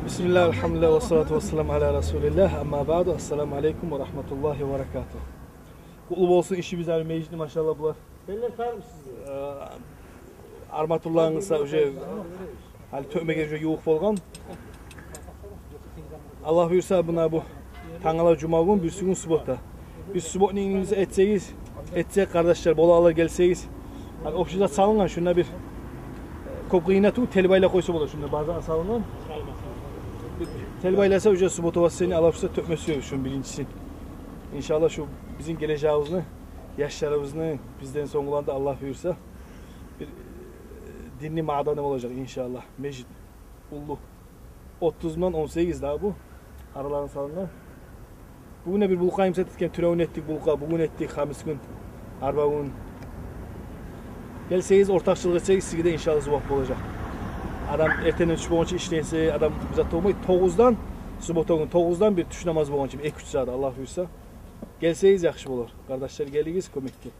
Bismillah, elhamdülillah ve salatu ve selamu ala Resulillah. Amma ba'du, assalamu alaikum ve rahmetullahi ve berekatuhu. Kutlu olsun işimiz abi meclisli maşallah bular. Beller tarım sizi. Armatullahınızsa öce hali tökmege öce yoğuk bolgan. Allah buyursa buna bu Tangala Cuma gün bir gün subota. Biz subot neyinizi etsek kardeşler bolalar gelseyiz. Hani opşuda salıngan şuna bir kop kıynatı telbayla koysa olur şimdi bazen salıngan. Telbaylasa öce subota seni alapsa tökmesi şun birincisin. İnşallah şu bizim geleceğimizni, yaşlarımızı bizden sonralanda Allah buyursa bir dinli madanım olacak inşallah. Mecid, Ullu. 30'dan 18 daha bu. Aralarını salınlar. Bugüne bir bulka imsatırken türevün ettik bulka. Bugün ettik hamis gün. Arba gün. Gelseyiz ortakçılık etsek sizge de inşallah zıvap olacak. Adam ertenen 3 boğunca işlense adam uzatı olmayı 9'dan subota gün 9'dan bir tuş namazı boğunca 2-3 saat Allah buyursa. Gelseyiz yaxşı olur. Kardeşler geliyiz komikti.